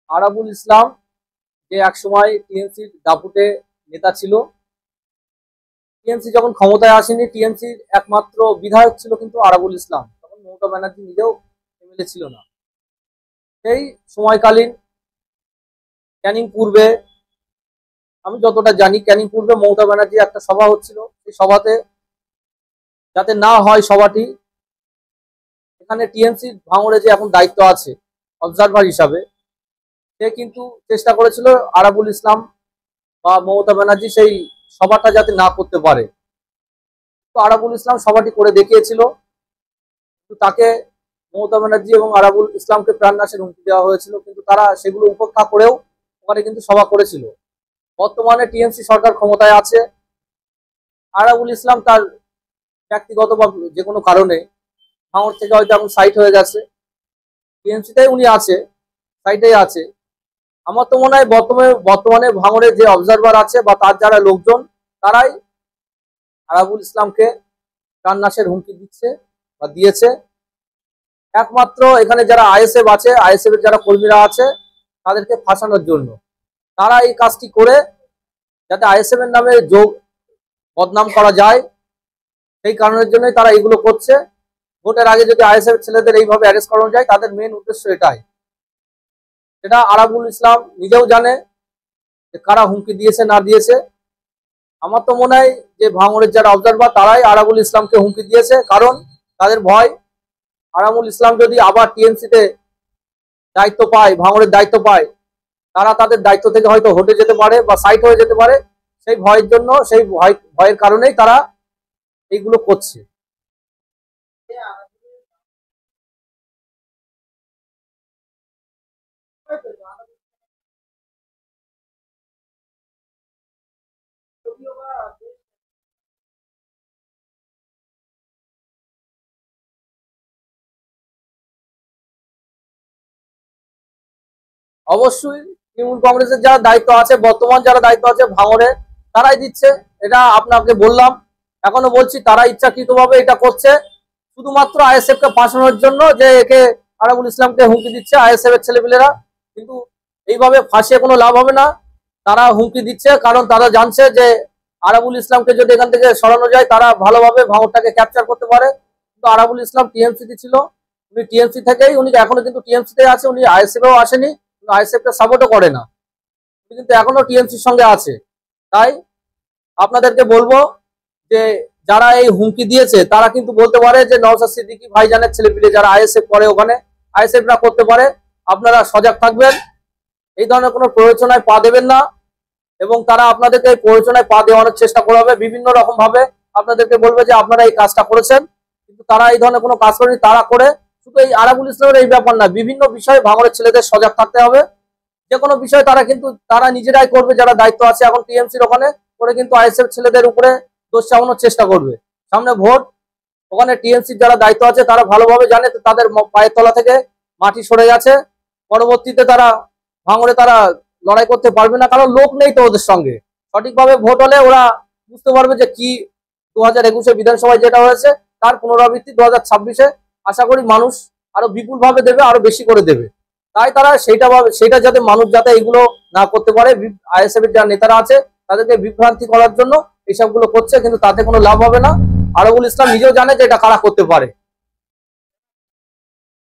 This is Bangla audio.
আরাবুল ইসলাম যে একসময় টিএমসির দাপুটে নেতা ছিল। টিএমসি যখন ক্ষমতায় আসেনি, টিএমসির একমাত্র বিধায়ক ছিল কিন্তু আরাবুল ইসলাম। তখন মমতা ব্যানার্জি নিজেও এমএলএ ছিল না। সেই সময়কালীন ক্যানিং পূর্বে, আমি যতটা জানি, ক্যানিং পূর্বে মমতা ব্যানার্জি একটা সভা হচ্ছিল। সেই সভাতে যাতে না হয় সভাটি, এখানে টিএমসির ভাঙড়ে যে এখন দায়িত্ব আছে অবজারভার হিসাবে, সে কিন্তু চেষ্টা করেছিল আরাবুল ইসলাম বা মমতা ব্যানার্জি সেই সভাটা যাতে না করতে পারে। তো আরাবুল ইসলাম সভাটি করে দেখিয়েছিল, কিন্তু তাকে মমতা ব্যানার্জি এবং আরাবুল ইসলামকে প্রাণনাশের হুমকি দেওয়া হয়েছিল, কিন্তু তারা সেগুলো উপেক্ষা করেও ওখানে কিন্তু সভা করেছিল। বর্তমানে টিএমসি সরকার ক্ষমতায় আছে। আরাবুল ইসলাম তার ব্যক্তিগত বা যে কোনো কারণে ভাঙড় থেকে হয়তো এখন সাইট হয়ে গেছে, টিএমসিতেই উনি আছে, সাইটেই আছে। আমার তো মনে হয় বর্তমানে ভাঙড়ে যে অবজারভার আছে বা তার যারা লোকজন, তারাই আরাবুল ইসলামকে প্রাণনাশের হুমকি দিচ্ছে বা দিয়েছে। একমাত্র এখানে যারা আইএসএফ আছে, আইএসএফ এর যারা কর্মীরা আছে, তাদেরকে ফাঁসানোর জন্য তারা এই কাজটি করে, যাতে আইএসএফ এর নামে যোগ বদনাম করা যায়, সেই কারণের জন্যই তারা এইগুলো করছে। ভোটের আগে যদি আইএসএফ ছেলেদের এইভাবে অ্যারেস্ট করানো যায়, তাদের মেন উদ্দেশ্য এটাই। সেটা আরাবুল ইসলাম নিজেও জানে যে কারা হুমকি দিয়েছে না দিয়েছে। আমার তো মনে হয় যে ভাঙড়ের যারা অবজারভার, তারাই আরাবুল ইসলামকে হুমকি দিয়েছে, কারণ তাদের ভয় আরাবুল ইসলাম যদি আবার টিএমসিতে দায়িত্ব পায়, ভাঙড়ের দায়িত্ব পায়, তারা তাদের দায়িত্ব থেকে হয়তো হটে যেতে পারে বা সাইট হয়ে যেতে পারে। সেই ভয়ের জন্য, সেই ভয়ের কারণেই তারা এইগুলো করছে। অবশ্যই তৃণমূল কংগ্রেসের যারা দায়িত্ব আছে, বর্তমান যারা দায়িত্ব আছে ভাঙড়ে, তারাই দিচ্ছে। এটা আপনাকে বললাম, এখনো বলছি, তারা ইচ্ছাকৃতভাবে এটা করছে শুধুমাত্র আইএসএফ কে ফাঁসানোর জন্য, যে একে আরাবুল ইসলামকে হুমকি দিচ্ছে আইএসএফ এর ছেলেপিলেরা। কিন্তু এইভাবে ফাঁসিয়ে কোনো লাভ হবে না। তারা হুমকি দিচ্ছে কারণ তারা জানছে যে আরাবুল ইসলামকে যদি এখান থেকে সরানো যায়, তারা ভালোভাবে ভাঙড়টাকে ক্যাপচার করতে পারে। কিন্তু আরাবুল ইসলাম টিএমসি ছিল, উনি টিএমসি থেকেই, উনি এখনো কিন্তু টিএমসিতে আছে, উনি আইএসএফ এও আসেনি, আইএসএফ কে সাপোর্টও করে না, কিন্তু এখনো টিএমসির সঙ্গে আছে। তাই আপনাদেরকে বলবো যে যারা এই হুমকি দিয়েছে, তারা কিন্তু বলতে পারে যে নওশাদ সিদ্দিকী ভাইজানের ছেলেপিলে যারা আইএসএফ করে, ওখানে আইএসএফ না করতে পারে। আপনারা সজাগ থাকবেন, এই ধরনের কোনো প্ররোচনায় পা দেবেন না, এবং তারা আপনাদেরকে এই প্ররোচনায় পা দেওয়ানোর চেষ্টা করবে বিভিন্ন রকম ভাবে। আপনাদেরকে বলবে যে আপনারা এই কাজটা করেছেন, কিন্তু তারা এই ধরনের কোনো কাজ করেনি। তারা করে শুধু এই আরাবুল ইসলামের এই ব্যাপার না, বিভিন্ন বিষয়ে ভাঙড়ের ছেলেদের সজাগ থাকতে হবে। যে কোনো বিষয় তারা নিজেরাই করবে, যারা দায়িত্ব আছে এখন টিএমসির ওখানে, করে কিন্তু আইএসএফ ছেলেদের উপরে দোষ চাপানোর চেষ্টা করবে। সামনে ভোট, ওখানে টিএমসির যারা দায়িত্ব আছে তারা ভালোভাবে জানে তাদের পায়ের তলা থেকে মাটি সরে গেছে। পরবর্তীতে তারা ভাঙড়ে তারা লড়াই করতে পারবে না, কারণ লোক নেই তো ওদের সঙ্গে। সঠিকভাবে ভোট হলে ওরা বুঝতে পারবে যে কি 2021 বিধানসভায় যেটা হয়েছে, তার পুনরাবৃত্তি 2026-এ আশা করি মানুষ আরো বিপুল ভাবে দেবে, আরো বেশি করে দেবে। তাই তারা সেটা যাতে মানুষ যাতে এগুলো না করতে পারে, আইএসএফ এর যারা নেতারা আছে তাদেরকে বিভ্রান্তি করার জন্য এইসবগুলো করছে, কিন্তু তাতে কোনো লাভ হবে না। আরাবুল ইসলাম নিজেও জানে যে এটা কারা করতে পারে।